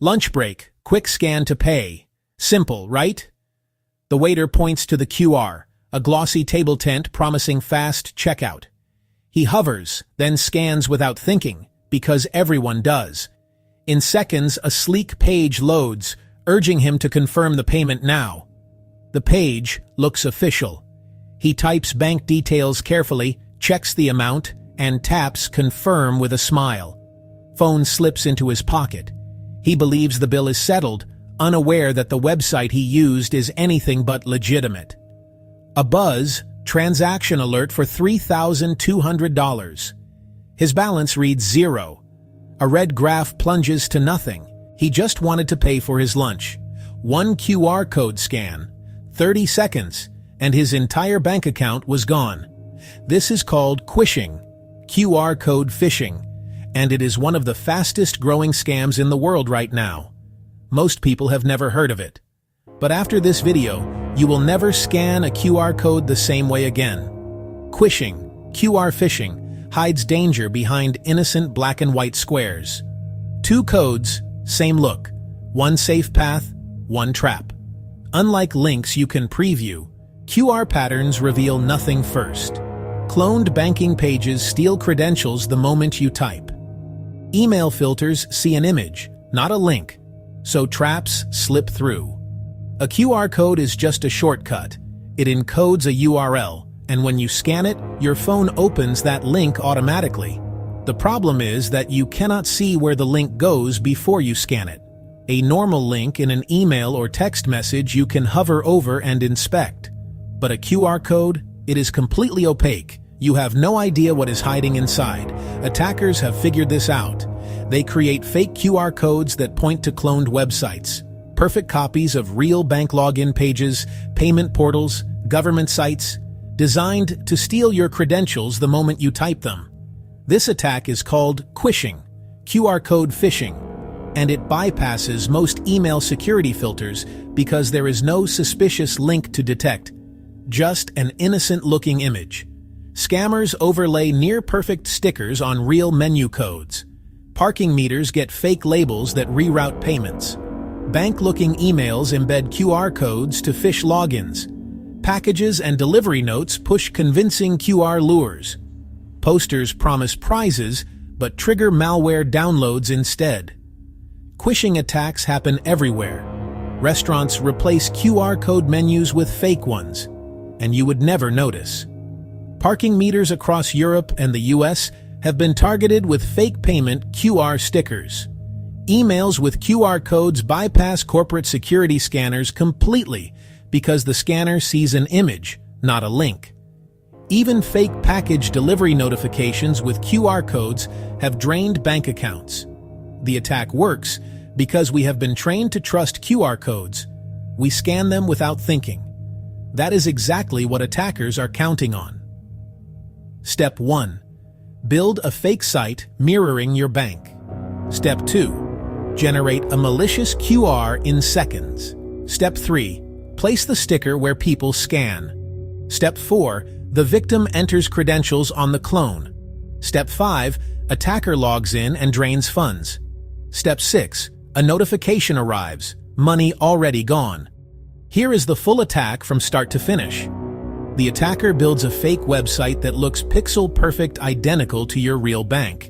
Lunch break, quick scan to pay. Simple, right? The waiter points to the QR, a glossy table tent promising fast checkout. He hovers, then scans without thinking, because everyone does. In seconds, a sleek page loads, urging him to confirm the payment now. The page looks official. He types bank details carefully, checks the amount, and taps confirm with a smile. Phone slips into his pocket. He believes the bill is settled, unaware that the website he used is anything but legitimate. A buzz, transaction alert for $3,200. His balance reads 0. A red graph plunges to nothing. He just wanted to pay for his lunch. One QR code scan, 30 seconds, and his entire bank account was gone. This is called Quishing, QR code phishing, and it is one of the fastest growing scams in the world right now. Most people have never heard of it. But after this video, you will never scan a QR code the same way again. Quishing, QR phishing, hides danger behind innocent black and white squares. 2 codes, same look. One safe path, one trap. Unlike links you can preview, QR patterns reveal nothing first. Cloned banking pages steal credentials the moment you type. Email filters see an image, not a link, so traps slip through. A QR code is just a shortcut. It encodes a URL, and when you scan it, your phone opens that link automatically. The problem is that you cannot see where the link goes before you scan it. A normal link in an email or text message you can hover over and inspect. But a QR code, it is completely opaque. You have no idea what is hiding inside. Attackers have figured this out. They create fake QR codes that point to cloned websites, perfect copies of real bank login pages, payment portals, government sites, designed to steal your credentials the moment you type them. This attack is called Quishing, QR code phishing, and it bypasses most email security filters because there is no suspicious link to detect, just an innocent-looking image. Scammers overlay near-perfect stickers on real menu codes. Parking meters get fake labels that reroute payments. Bank-looking emails embed QR codes to phish logins. Packages and delivery notes push convincing QR lures. Posters promise prizes, but trigger malware downloads instead. Quishing attacks happen everywhere. Restaurants replace QR code menus with fake ones, and you would never notice. Parking meters across Europe and the US have been targeted with fake payment QR stickers. Emails with QR codes bypass corporate security scanners completely because the scanner sees an image, not a link. Even fake package delivery notifications with QR codes have drained bank accounts. The attack works because we have been trained to trust QR codes. We scan them without thinking. That is exactly what attackers are counting on. Step 1. Build a fake site mirroring your bank. Step 2. Generate a malicious QR in seconds. Step 3. Place the sticker where people scan. Step 4. The victim enters credentials on the clone. Step 5. Attacker logs in and drains funds. Step 6. A notification arrives, money already gone. Here is the full attack from start to finish. The attacker builds a fake website that looks pixel-perfect identical to your real bank.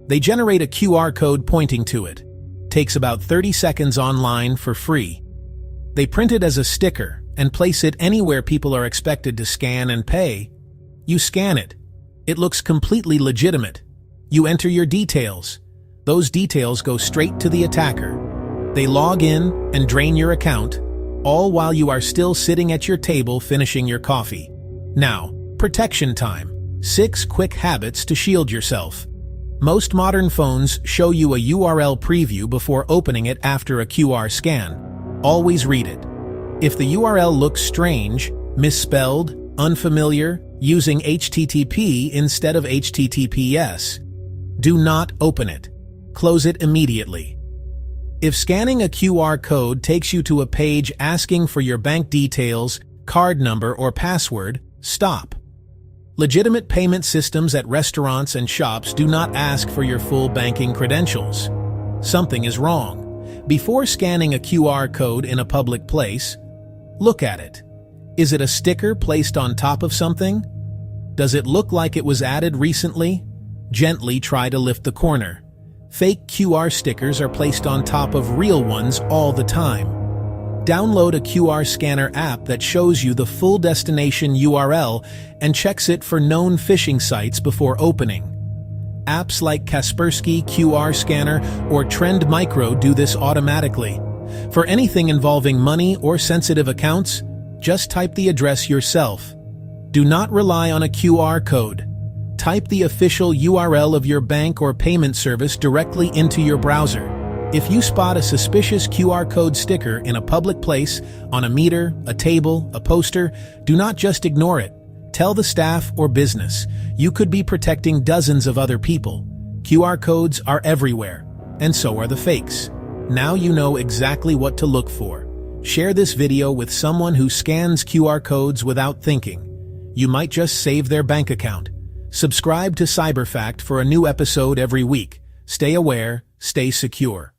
They generate a QR code pointing to it. Takes about 30 seconds online for free. They print it as a sticker and place it anywhere people are expected to scan and pay. You scan it. It looks completely legitimate. You enter your details. Those details go straight to the attacker. They log in and drain your account, all while you are still sitting at your table finishing your coffee. Now, protection time. 6 quick habits to shield yourself. Most modern phones show you a URL preview before opening it after a QR scan. Always read it. If the URL looks strange, misspelled, unfamiliar, using HTTP instead of HTTPS, do not open it. Close it immediately. If scanning a QR code takes you to a page asking for your bank details, card number, or password, stop. Legitimate payment systems at restaurants and shops do not ask for your full banking credentials. Something is wrong. Before scanning a QR code in a public place, look at it. Is it a sticker placed on top of something? Does it look like it was added recently? Gently try to lift the corner. Fake QR stickers are placed on top of real ones all the time. Download a QR scanner app that shows you the full destination URL and checks it for known phishing sites before opening. Apps like Kaspersky QR Scanner or Trend Micro do this automatically. For anything involving money or sensitive accounts, just type the address yourself. Do not rely on a QR code. Type the official URL of your bank or payment service directly into your browser. If you spot a suspicious QR code sticker in a public place, on a meter, a table, a poster, do not just ignore it. Tell the staff or business. You could be protecting dozens of other people. QR codes are everywhere, and so are the fakes. Now you know exactly what to look for. Share this video with someone who scans QR codes without thinking. You might just save their bank account. Subscribe to CyberFact for a new episode every week. Stay aware, stay secure.